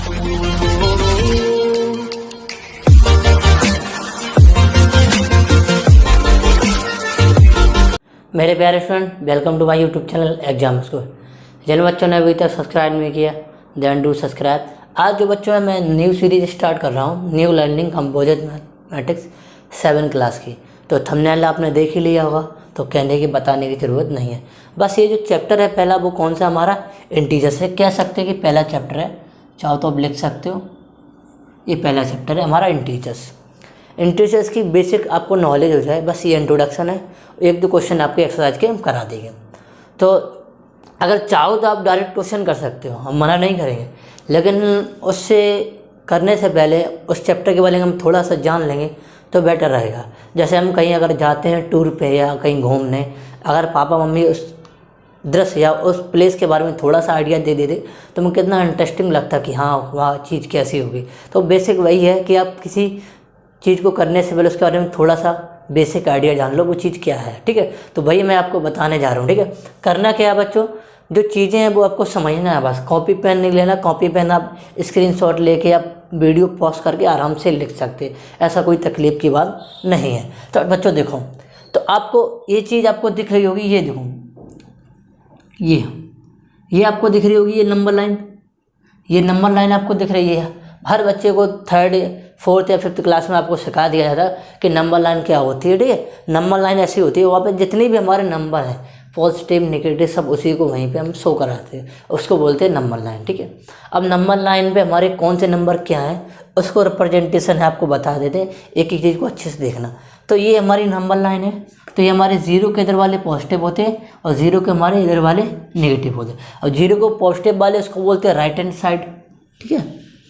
मेरे प्यारे student, welcome to my YouTube channel exam score. जिन बच्चों ने अभी तक सब्सक्राइब नहीं किया, देन डू सब्सक्राइब। आज जो बच्चों है, मैं न्यू सीरीज स्टार्ट कर रहा हूँ, new learning composite mathematics 7 class की। तो थंबनेल आपने देख ही लिया होगा, तो कहने की बताने की ज़रूरत नहीं है। बस ये जो चैप्टर है पहला, वो कौन सा हमारा इंटीजर से कह सकते हैं कि पहला चैप्टर है, चाहो तो आप लिख सकते हो। ये पहला चैप्टर है हमारा इंटीजर्स की बेसिक आपको नॉलेज हो जाए, बस ये इंट्रोडक्शन है। एक दो क्वेश्चन आपके एक्सरसाइज के हम करा देंगे। तो अगर चाहो तो आप डायरेक्ट क्वेश्चन कर सकते हो, हम मना नहीं करेंगे, लेकिन उससे करने से पहले उस चैप्टर के बारे में हम थोड़ा सा जान लेंगे तो बेटर रहेगा। जैसे हम कहीं अगर जाते हैं टूर पे या कहीं घूमने, अगर पापा मम्मी उस दृश्य या उस प्लेस के बारे में थोड़ा सा आइडिया दे देते तो मुझे कितना इंटरेस्टिंग लगता कि हाँ वहाँ चीज़ कैसी होगी। तो बेसिक वही है कि आप किसी चीज़ को करने से पहले उसके बारे में थोड़ा सा बेसिक आइडिया जान लो, वो चीज़ क्या है। ठीक है, तो भाई मैं आपको बताने जा रहा हूँ। ठीक है, करना क्या है बच्चों, जो चीज़ें हैं वो आपको समझना है। बस कॉपी पेन नहीं लेना, कॉपी पेन आप स्क्रीनशॉट लेके आप वीडियो पॉज करके आराम से लिख सकते, ऐसा कोई तकलीफ़ की बात नहीं है। तो बच्चों देखो, तो आपको ये चीज़ आपको दिख रही होगी, ये देखो, ये आपको दिख रही होगी, ये नंबर लाइन आपको दिख रही है। हर बच्चे को 3rd, 4th या 5th क्लास में आपको सिखा दिया जाता है कि नंबर लाइन क्या होती है। ठीक है, नंबर लाइन ऐसी होती है, वहाँ पे जितने भी हमारे नंबर हैं, पॉजिटिव नेगेटिव, सब उसी को वहीं पे हम शो कराते हैं, उसको बोलते हैं नंबर लाइन। ठीक है, अब नंबर लाइन पे हमारे कौन से नंबर क्या हैं उसको रिप्रेजेंटेशन है आपको बता देते हैं, एक एक चीज़ को अच्छे से देखना। तो ये हमारी नंबर लाइन है, तो ये हमारे 0 के इधर वाले पॉजिटिव होते हैं और 0 के हमारे इधर वाले नेगेटिव होते हैं। और 0 को पॉजिटिव वाले उसको बोलते हैं राइट हैंड साइड। ठीक है,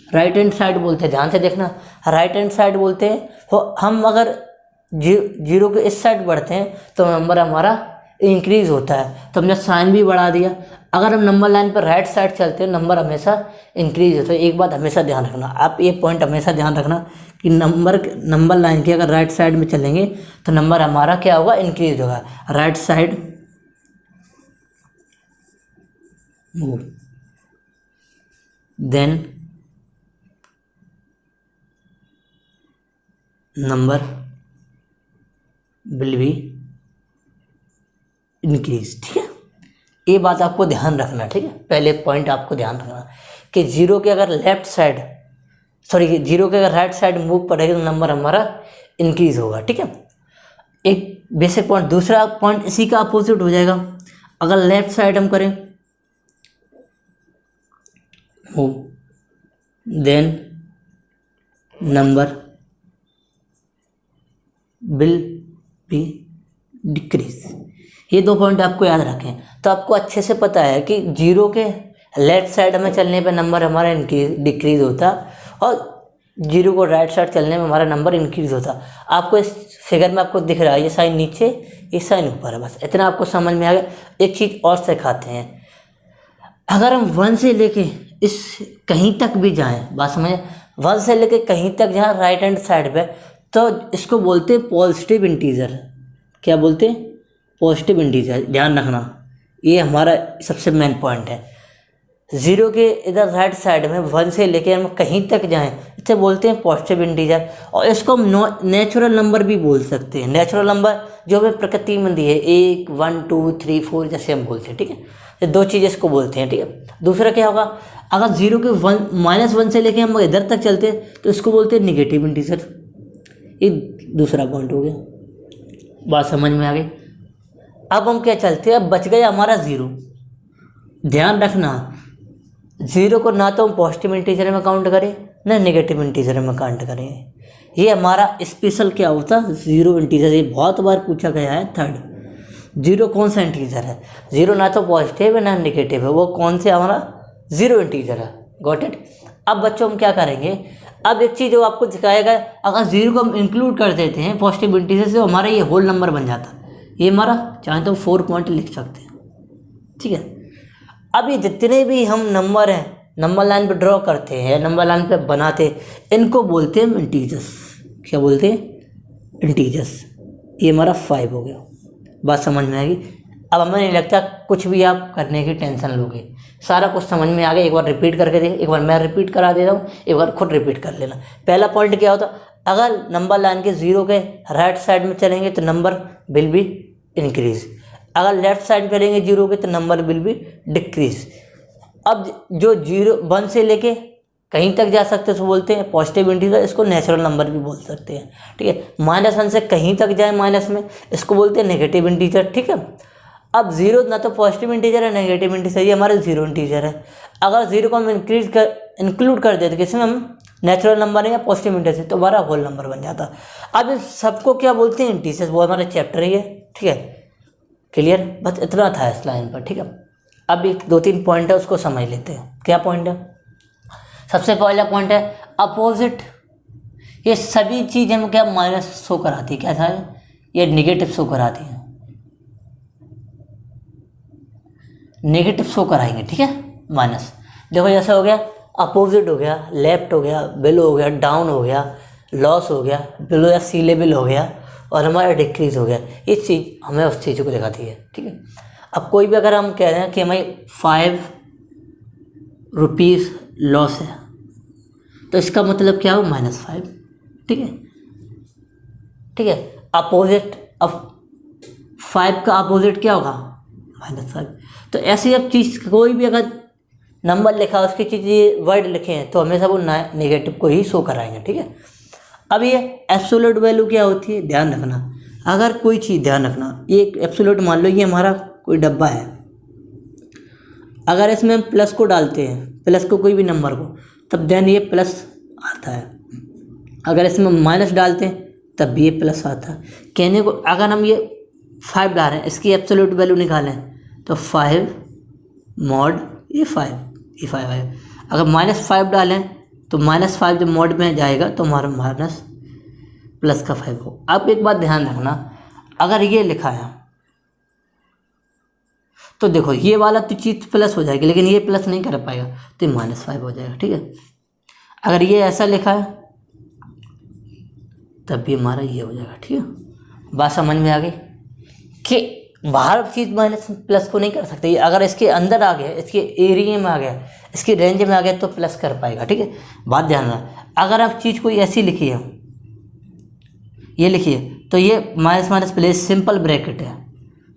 राइट हैंड साइड बोलते हैं, ध्यान से देखना, राइट हैंड साइड बोलते हैं। तो हम अगर 0 के इस साइड बढ़ते हैं तो नंबर हमारा इंक्रीज़ होता है, तो हमने साइन भी बढ़ा दिया। अगर हम नंबर लाइन पर राइट साइड चलते हैं, नंबर हमेशा इंक्रीज होता है। एक बात हमेशा ध्यान रखना, आप ये पॉइंट हमेशा ध्यान रखना कि नंबर लाइन के अगर राइट साइड में चलेंगे तो नंबर हमारा क्या होगा, इंक्रीज होगा। Right side move, then number will be increase. ठीक है, ये बात आपको ध्यान रखना। ठीक है, पहले पॉइंट आपको ध्यान रखना कि 0 के अगर राइट साइड मूव पड़ेगा तो नंबर हमारा इंक्रीज होगा। ठीक है, एक बेसिक पॉइंट। दूसरा पॉइंट इसी का अपोजिट हो जाएगा, अगर लेफ्ट साइड हम करें move, then number will be decrease. ये 2 पॉइंट आपको याद रखें, तो आपको अच्छे से पता है कि 0 के लेफ्ट साइड में चलने पे नंबर हमारा डिक्रीज होता और 0 को राइट साइड चलने में हमारा नंबर इंक्रीज होता। आपको इस फिगर में आपको दिख रहा है, ये साइन नीचे, ये साइन ऊपर है, बस इतना आपको समझ में आ गया। एक चीज़ और सिखाते हैं, अगर हम 1 से लेके इस कहीं तक भी जाएँ, बात समझे, 1 से लेके कहीं तक जहाँ राइट हैंड साइड पे, तो इसको बोलते हैं पॉजिटिव इंटीजर। क्या बोलते हैं, पॉजिटिव इंटीजर। ध्यान रखना, ये हमारा सबसे मेन पॉइंट है। 0 के इधर राइट साइड में 1 से लेके हम कहीं तक जाएं, इसे बोलते हैं पॉजिटिव इंटीजर। और इसको हम नेचुरल नंबर भी बोल सकते हैं, नेचुरल नंबर जो हमें प्रकृति में दी है, 1, 1, 2, 3, 4 जैसे हम बोलते हैं। ठीक है, ये 2 चीज़ें इसको बोलते हैं। ठीक है, दूसरा क्या होगा, अगर 0 के -1 से लेके हम इधर तक चलते हैं तो इसको बोलते हैं निगेटिव इंटीजर। ये दूसरा पॉइंट हो गया, बात समझ में आ गई। अब हम क्या चलते हैं, अब बच गया हमारा 0। ध्यान रखना, 0 को ना तो हम पॉजिटिव इंटीजर में काउंट करें ना नेगेटिव इंटीजर में काउंट करें। ये हमारा स्पेशल क्या होता, 0 इंटीजर। ये बहुत बार पूछा गया है। 3rd, 0 कौन सा इंटीजर है, 0 ना तो पॉजिटिव है ना नेगेटिव है, वो कौन से हमारा 0 इंटीजर है। Got it. अब बच्चों हम क्या करेंगे, अब एक चीज़ जो आपको दिखाएगा, अगर 0 को हम इंक्लूड कर देते हैं पॉजिटिव इंटीजर से, हमारा ये होल नंबर बन जाता है। ये हमारा चाहे तो 4 पॉइंट लिख सकते हैं। ठीक है, अब ये जितने भी हम नंबर हैं नंबर लाइन पे ड्रॉ करते हैं, नंबर लाइन पे बनाते हैं, इनको बोलते हैं इंटीजर्स। क्या बोलते हैं, इंटीजर्स। ये हमारा 5 हो गया, बात समझ में आएगी। अब हमें नहीं लगता कुछ भी आप करने की टेंशन लोगे, सारा कुछ समझ में आ गया। एक बार रिपीट करके देख, एक बार मैं रिपीट करा देता हूँ, एक बार खुद रिपीट कर लेना। पहला पॉइंट क्या होता, अगर नंबर लाइन के 0 के राइट साइड में चलेंगे तो नंबर विल बी इंक्रीज, अगर लेफ्ट साइड में चलेंगे 0 के तो नंबर विल बी डिक्रीज। अब जो 1 से लेके कहीं तक जा सकते हैं तो बोलते हैं पॉजिटिव इंटीजर, इसको नेचुरल नंबर भी बोल सकते हैं, ठीक है। -1 से कहीं तक जाए माइनस में, इसको बोलते हैं नेगेटिव इंटीजर, ठीक है। अब 0 ना तो पॉजिटिव इंटीजर है नेगेटिव इंटीजर, ये हमारा 0 इंटीजर है। अगर 0 को हम इंक्लूड कर देते किसी में, हम नेचुरल नंबर है या पॉजिटिव इंटीजर, तो हमारा होल नंबर बन जाता। अब इस सबको क्या बोलते हैं, इंटीजर्स, वो हमारा चैप्टर ही है, ठीक है। क्लियर, बस इतना था इस लाइन पर, ठीक है। अब एक 2-3 पॉइंट है उसको समझ लेते हैं। क्या पॉइंट है, सबसे पहला पॉइंट है अपोजिट। ये सभी चीज़ हम क्या माइनस शो कराती है, क्या था ये निगेटिव शो कराती है, नेगेटिव शो कराएंगे, ठीक है, माइनस। देखो जैसा हो गया अपोजिट हो गया, लेफ्ट हो गया, बिलो हो गया, डाउन हो गया, लॉस हो गया, बिलो या सी लेवल हो गया, और हमारा डिक्रीज हो गया। ये चीज़ हमें उस चीज़ को दिखाती है, ठीक है। अब कोई भी अगर हम कह रहे हैं कि हमें 5 रुपीज़ लॉस है, तो इसका मतलब क्या हो, -5, ठीक है, ठीक है। अपोजिट, अब 5 का अपोजिट क्या होगा, -5। तो ऐसी अब चीज़ कोई भी अगर नंबर लिखा उसकी चीज़ ये वर्ड लिखे हैं तो हमेशा वो नेगेटिव को ही शो कराएंगे, ठीक है। अब ये एब्सोल्यूट वैल्यू क्या होती है, ध्यान रखना। अगर कोई चीज़, ध्यान रखना, ये एब्सोल्यूट, मान लो ये हमारा कोई डब्बा है, अगर इसमें हम प्लस को डालते हैं, प्लस को कोई भी नंबर को, तब देन ये प्लस आता है। अगर इसमें माइनस डालते हैं तब भी ये प्लस आता है। कहने को अगर हम ये 5 डाल रहे हैं, इसकी एब्सोल्यूट वैल्यू निकालें तो 5 मॉड ये 5 है। अगर -5 डालें तो -5 जब मॉड में जाएगा तो हमारा माइनस प्लस का 5 हो। अब एक बात ध्यान रखना, अगर ये लिखा है तो देखो ये वाला तो चीज़ प्लस हो जाएगी, लेकिन ये प्लस नहीं कर पाएगा तो ये -5 हो जाएगा, ठीक है। अगर ये ऐसा लिखा है तब भी हमारा ये हो जाएगा, ठीक है। बात समझ में आ गई कि बाहर चीज़ माइनस प्लस को नहीं कर सकते, अगर इसके अंदर आ गया, इसके एरिया में आ गया, इसकी रेंज में आ गया तो प्लस कर पाएगा, ठीक है। बात ध्यान रखना, अगर आप चीज़ कोई ऐसी लिखी है, ये लिखिए, तो ये माइनस प्लस सिंपल ब्रैकेट है,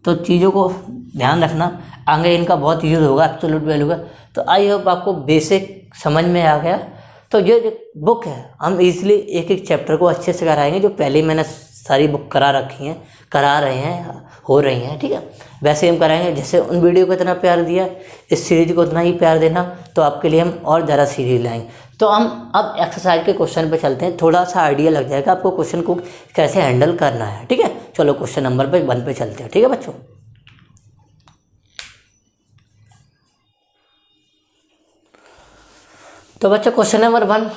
तो चीज़ों को ध्यान रखना, आगे इनका बहुत यूज़ होगा एब्सोल्यूट वैल्यू का। तो आई होप आपको बेसिक समझ में आ गया। तो ये जो बुक है हम इजीली एक एक चैप्टर को अच्छे से कराएंगे, जो पहले ही मैंने सारी बुक करा रखी हैं, करा रहे हैं, हो रही हैं, ठीक है। वैसे हम कराएंगे, जैसे उन वीडियो को इतना प्यार दिया, इस सीरीज को उतना ही प्यार देना, तो आपके लिए हम और ज़्यादा सीरीज लाएंगे। तो हम अब एक्सरसाइज के क्वेश्चन पे चलते हैं, थोड़ा सा आइडिया लग जाएगा आपको क्वेश्चन को कैसे हैंडल करना है, ठीक है। चलो क्वेश्चन नंबर 1 पे चलते हैं, ठीक है बच्चों। तो बच्चों क्वेश्चन नंबर 1,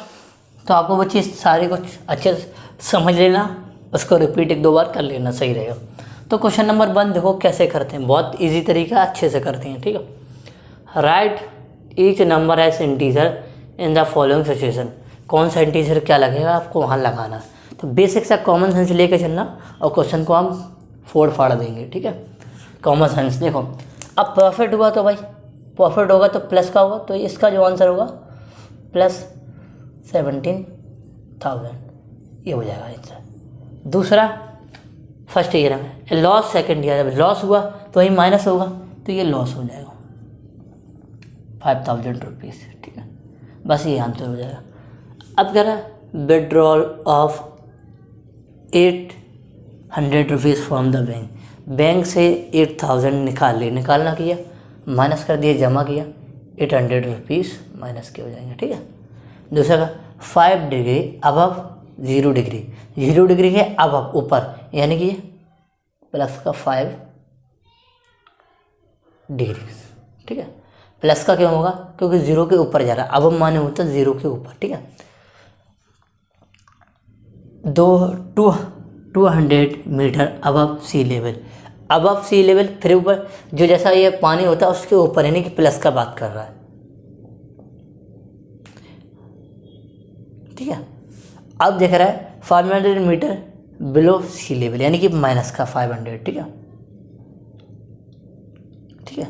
तो आपको वो चीज़ सारी कुछ अच्छे से समझ लेना, उसको रिपीट 1-2 बार कर लेना, सही रहेगा। तो क्वेश्चन नंबर 1 देखो कैसे करते हैं, बहुत इजी तरीका, अच्छे से करते हैं, ठीक है। Write each number as integer in the following situation. कौन सा इंटीजर क्या लगेगा आपको वहाँ लगाना। तो बेसिक सा कॉमन सेंस लेके चलना और क्वेश्चन को हम फोड़ फाड़ देंगे, ठीक है। कॉमन सेंस देखो, अब परफेक्ट हुआ तो भाई परफेक्ट होगा तो प्लस का होगा, तो इसका जो आंसर होगा +17,000, ये हो जाएगा आंसर। दूसरा फर्स्ट ईयर में लॉस, सेकंड ईयर में लॉस हुआ तो वही माइनस होगा, तो ये लॉस हो जाएगा 5,000 रुपीज़, ठीक है। बस ये आंसर हो जाएगा। अब कह रहा है withdrawal of 800 rupees from the bank, bank से 8,000 निकालना किया, माइनस कर दिया, जमा किया, 800 रुपीज़ माइनस के हो जाएंगे, ठीक है। दूसरा का 5 डिग्री अबव 0 डिग्री, 0 डिग्री के अबव ऊपर, यानी कि प्लस का 5 डिग्री, ठीक है। प्लस का क्यों होगा, क्योंकि 0 के ऊपर जा रहा है, अबव माने होता है 0 के ऊपर, ठीक है। 200 metre above sea level, above sea level फिर ऊपर, जो जैसा ये पानी होता है उसके ऊपर, यानी कि प्लस का बात कर रहा है, ठीक है। अब देख रहा है 500 मीटर बिलो सी लेवल, यानी कि माइनस का 500, ठीक है, ठीक है।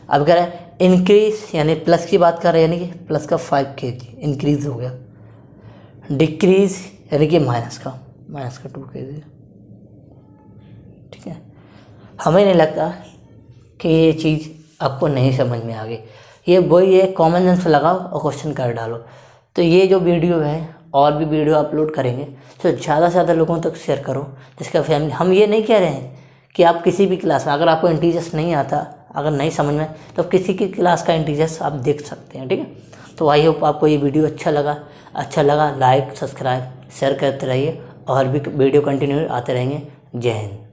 अब कह रहा है इंक्रीज यानी प्लस की बात कर रहे हैं, यानी कि प्लस का 5 kg इंक्रीज हो गया। डिक्रीज यानी कि माइनस का 2 kg। ठीक है, हमें नहीं लगता कि ये चीज़ आपको नहीं समझ में आ गई। ये वही है, कॉमन सेंस लगाओ और क्वेश्चन कर डालो। तो ये जो वीडियो है, और भी वीडियो अपलोड करेंगे, तो ज़्यादा से ज़्यादा लोगों तक शेयर करो जिसका फैमिली। हम ये नहीं कह रहे हैं कि आप किसी भी क्लास में, अगर आपको इंटीजर्स नहीं आता, अगर नहीं समझ में, तो किसी की क्लास का इंटीजर्स आप देख सकते हैं। ठीक है, तो आई होप आपको ये वीडियो अच्छा लगा। लाइक, सब्सक्राइब, शेयर करते रहिए और भी वीडियो कंटिन्यू आते रहेंगे। जय हिंद।